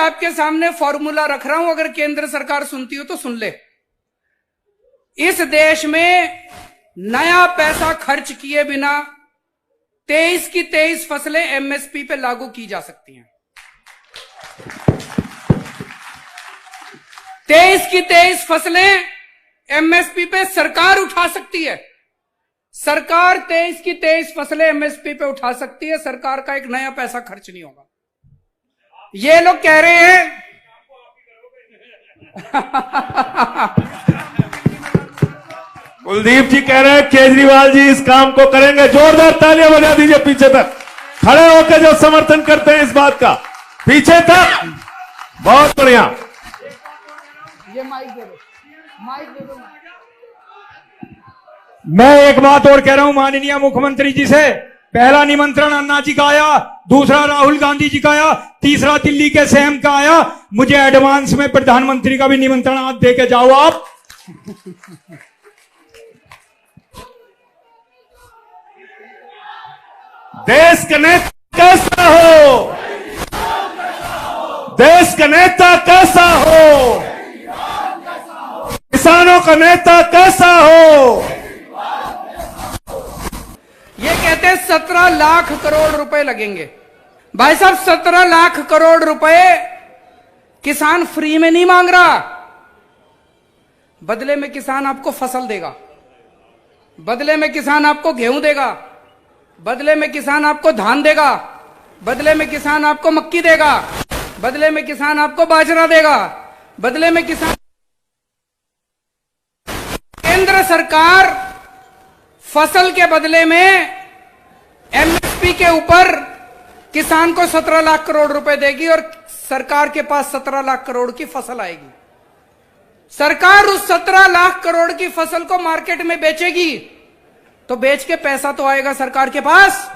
आपके सामने फॉर्मूला रख रहा हूं, अगर केंद्र सरकार सुनती हो तो सुन ले। इस देश में नया पैसा खर्च किए बिना 23 की 23 फसलें एमएसपी पे लागू की जा सकती हैं। 23 की 23 फसलें एमएसपी पे सरकार उठा सकती है। सरकार 23 की 23 फसलें एमएसपी पे उठा सकती है। सरकार का एक नया पैसा खर्च नहीं होगा। ये लोग कह रहे हैं कुलदीप जी कह रहे हैं केजरीवाल जी इस काम को करेंगे। जोरदार तालियां बजा दीजिए पीछे तक खड़े होकर जो समर्थन करते हैं इस बात का, पीछे तक। बहुत बढ़िया। ये माइक दे दो, माइक दे दो। मैं एक बात और कह रहा हूं माननीय मुख्यमंत्री जी से। पहला निमंत्रण अन्ना जी का आया, दूसरा राहुल गांधी जी का आया, तीसरा दिल्ली के सीएम का आया। मुझे एडवांस में प्रधानमंत्री का भी निमंत्रण आज दे के जाओ आप। देश का नेता कैसा हो, देश का नेता कैसा हो, किसानों का नेता कैसा हो। ये कहते हैं 17 लाख करोड़ रुपए लगेंगे। भाई साहब 17 लाख करोड़ रुपए किसान फ्री में नहीं मांग रहा। बदले में किसान आपको फसल देगा, बदले में किसान आपको गेहूं देगा, बदले में किसान आपको धान देगा, बदले में किसान आपको मक्की देगा, बदले में किसान आपको बाजरा देगा, बदले में किसान। केंद्र सरकार फसल के बदले में एमएसपी के ऊपर किसान को 17 लाख करोड़ रुपए देगी और सरकार के पास 17 लाख करोड़ की फसल आएगी। सरकार उस 17 लाख करोड़ की फसल को मार्केट में बेचेगी तो बेच के पैसा तो आएगा सरकार के पास।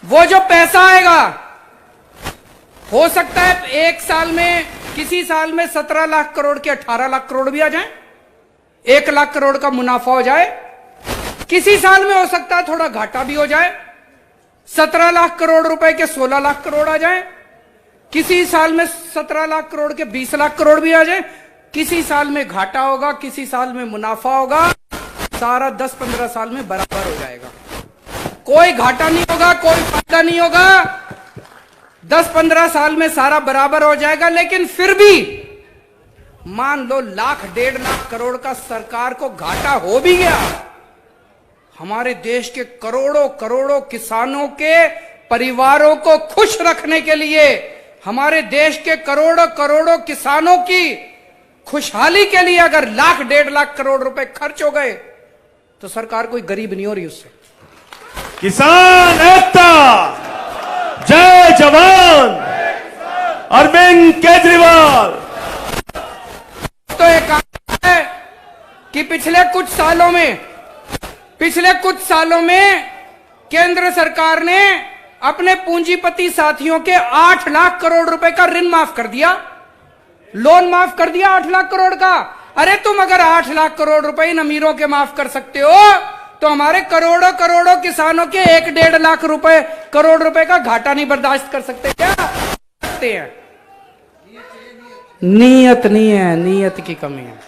वो जो पैसा आएगा, हो सकता है एक साल में, किसी साल में 17 लाख करोड़ के 18 लाख करोड़ भी आ जाए, 1 लाख करोड़ का मुनाफा हो जाए। किसी साल में हो सकता है थोड़ा घाटा भी हो जाए, 17 लाख करोड़ रुपए के 16 लाख करोड़ आ जाए। किसी साल में 17 लाख करोड़ के 20 लाख करोड़ भी आ जाए। किसी साल में घाटा होगा, किसी साल में मुनाफा होगा। सारा 10-15 साल में बराबर हो जाएगा। कोई घाटा नहीं होगा, कोई फायदा नहीं होगा। 10-15 साल में सारा बराबर हो जाएगा। लेकिन फिर भी मान लो 1.5 लाख करोड़ का सरकार को घाटा हो भी गया, हमारे देश के करोड़ों करोड़ों किसानों के परिवारों को खुश रखने के लिए, हमारे देश के करोड़ों करोड़ों किसानों की खुशहाली के लिए अगर 1.5 लाख करोड़ रुपए खर्च हो गए तो सरकार कोई गरीब नहीं हो रही उससे। किसान एकता, जय जवान, अरविंद केजरीवाल। तो एक है कि पिछले कुछ सालों में केंद्र सरकार ने अपने पूंजीपति साथियों के 8 लाख करोड़ रुपए का ऋण माफ कर दिया, लोन माफ कर दिया 8 लाख करोड़ का। अरे तुम अगर 8 लाख करोड़ रुपए इन अमीरों के माफ कर सकते हो तो हमारे करोड़ों करोड़ों किसानों के 1.5 लाख करोड़ रुपए का घाटा नहीं बर्दाश्त कर सकते क्या? सकते हैं। नीयत नहीं है, नीयत की कमी है।